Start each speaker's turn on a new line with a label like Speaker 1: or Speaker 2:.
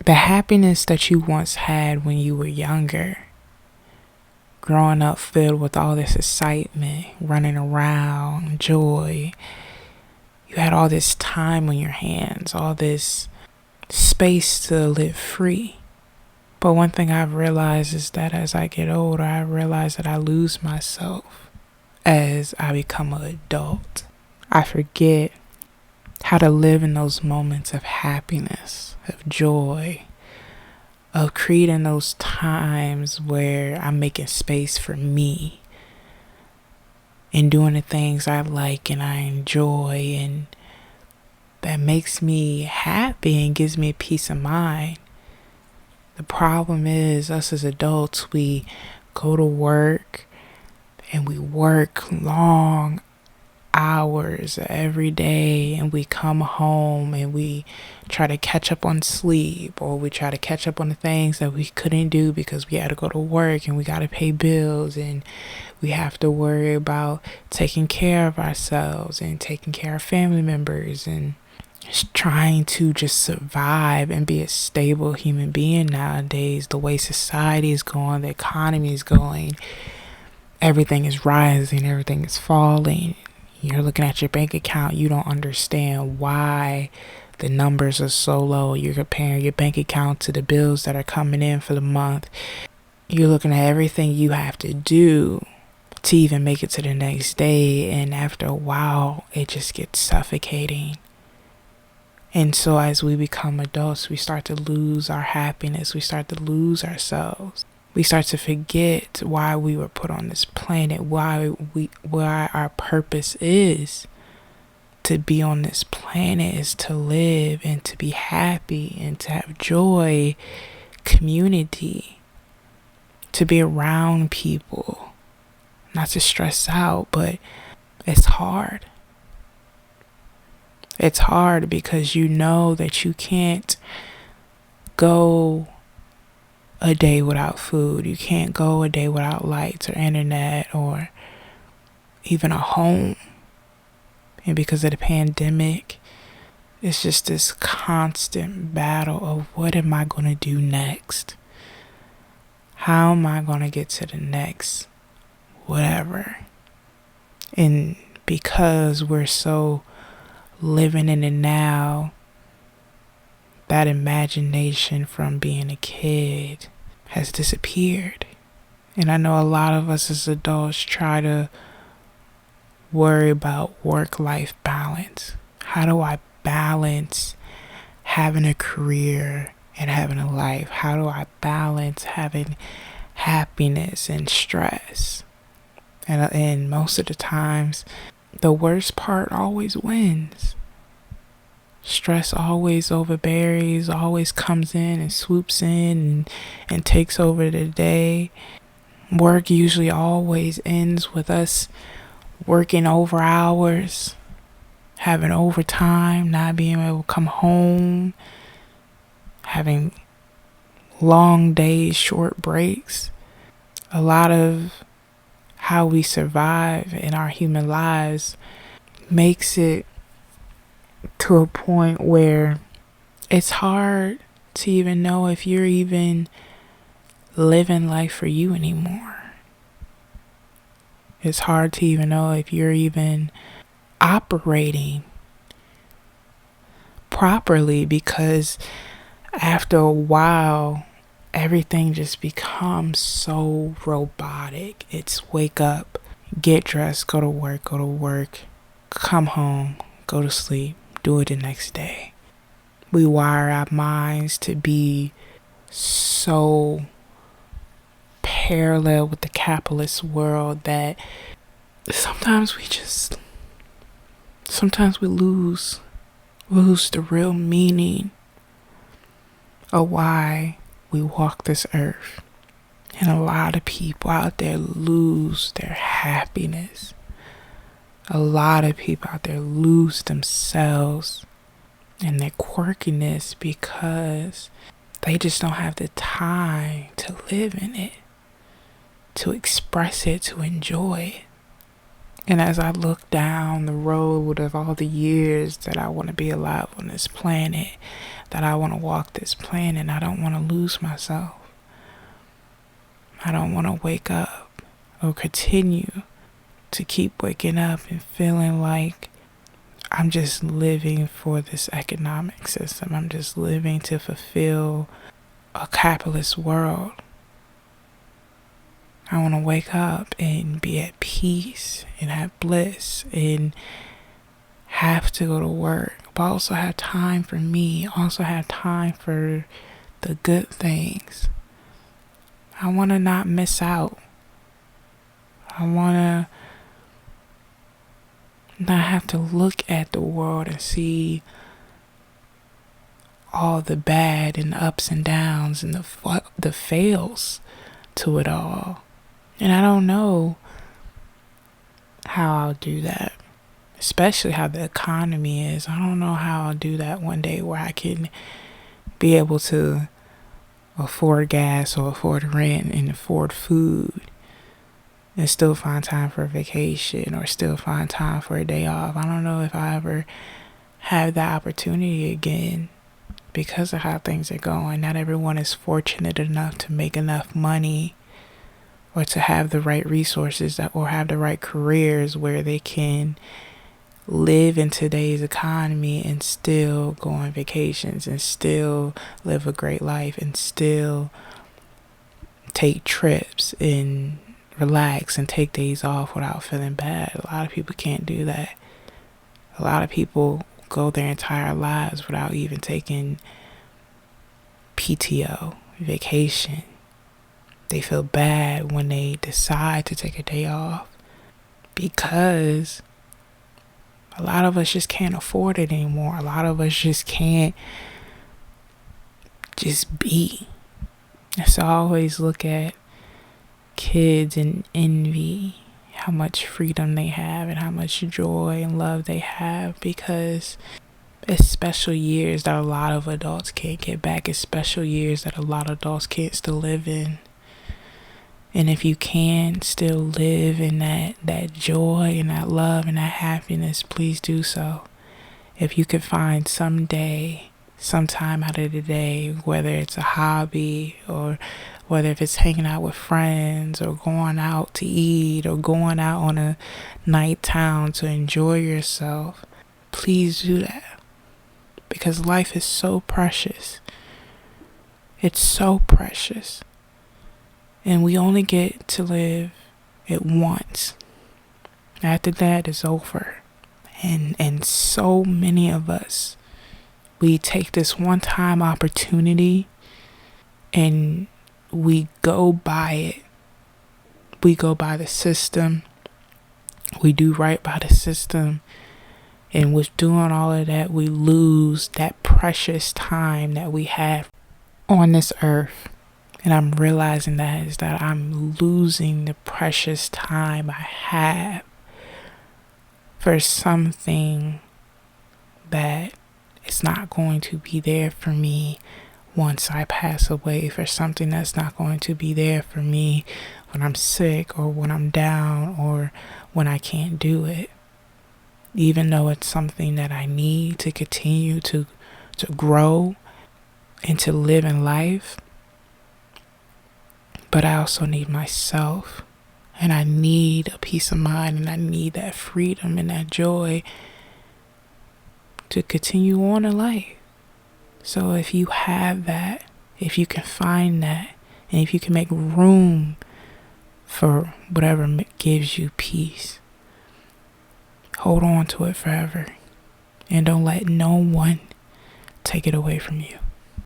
Speaker 1: The happiness that you once had when you were younger, growing up filled with all this excitement, running around, joy. You had all this time on your hands, all this space to live free. But one thing I've realized is that as I get older, I realize that I lose myself as I become an adult. I forget how to live in those moments of happiness, of joy, of creating those times where I'm making space for me and doing the things I like and I enjoy, and that makes me happy and gives me a peace of mind. The problem is, us as adults, we go to work and we work long hours every day, and we come home and we try to catch up on sleep, or we try to catch up on the things that we couldn't do because we had to go to work and we got to pay bills, and we have to worry about taking care of ourselves and taking care of family members and just trying to just survive and be a stable human being nowadays. The way society is going, the economy is going, everything is rising, everything is falling. You're looking at your bank account, you don't understand why the numbers are so low. You're comparing your bank account to the bills that are coming in for the month. You're looking at everything you have to do to even make it to the next day, and after a while, it just gets suffocating. And so as we become adults, we start to lose our happiness, we start to lose ourselves. We start to forget why we were put on this planet, why our purpose is to be on this planet, is to live and to be happy and to have joy, community, to be around people, not to stress out. But it's hard. It's hard because you know that you can't go a day without food. You can't go a day without lights or internet or even a home. And because of the pandemic, it's just this constant battle of what am I going to do next? How am I going to get to the next whatever? And because we're so living in the now, that imagination from being a kid has disappeared. And I know a lot of us as adults try to worry about work-life balance. How do I balance having a career and having a life? How do I balance having happiness and stress? And most of the times, the worst part always wins. Stress always overbears, always comes in and swoops in and takes over the day. Work usually always ends with us working over hours, having overtime, not being able to come home, having long days, short breaks. A lot of how we survive in our human lives makes it to a point where it's hard to even know if you're even living life for you anymore. It's hard to even know if you're even operating properly, because after a while, everything just becomes so robotic. It's wake up, get dressed, go to work, come home, go to sleep, do it the next day. We wire our minds to be so parallel with the capitalist world that sometimes we lose the real meaning of why we walk this earth. And a lot of people out there lose their happiness. A lot of people out there lose themselves and their quirkiness because they just don't have the time to live in it, to express it, to enjoy it. And as I look down the road of all the years that I want to be alive on this planet, that I want to walk this planet, I don't want to lose myself. I don't want to wake up or continue to keep waking up and feeling like I'm just living for this economic system. I'm just living to fulfill a capitalist world. I want to wake up and be at peace and have bliss and have to go to work, but also have time for me, also have time for the good things. I want to not miss out. I want to not have to look at the world and see all the bad and the ups and downs and the fails to it all. And I don't know how I'll do that, especially how the economy is. I don't know how I'll do that one day where I can be able to afford gas or afford rent and afford food and still find time for a vacation or still find time for a day off. I don't know if I ever have that opportunity again because of how things are going. Not everyone is fortunate enough to make enough money or to have the right resources or have the right careers where they can live in today's economy and still go on vacations and still live a great life and still take trips and relax and take days off without feeling bad. A lot of people can't do that. A lot of people go their entire lives without even taking PTO, vacation. They feel bad when they decide to take a day off because a lot of us just can't afford it anymore. A lot of us just can't just be. And so I always look at kids and envy how much freedom they have and how much joy and love they have, because it's special years that a lot of adults can't get back. It's special years that a lot of adults can't still live in. And if you can still live in that joy and that love and that happiness, please do so. If you could find someday, sometime out of the day, whether it's a hobby or whether if it's hanging out with friends or going out to eat or going out on a night town to enjoy yourself, please do that. Because life is so precious. It's so precious. And we only get to live it once. After that, it's over. And so many of us, we take this one-time opportunity and we go by it. We go by the system. We do right by the system. And with doing all of that, we lose that precious time that we have on this earth. And I'm realizing that I'm losing the precious time I have for something that is not going to be there for me once I pass away, for something that's not going to be there for me when I'm sick or when I'm down or when I can't do it. Even though it's something that I need to continue to grow and to live in life. But I also need myself, and I need a peace of mind, and I need that freedom and that joy to continue on in life. So if you have that, if you can find that, and if you can make room for whatever gives you peace, hold on to it forever, and don't let no one take it away from you.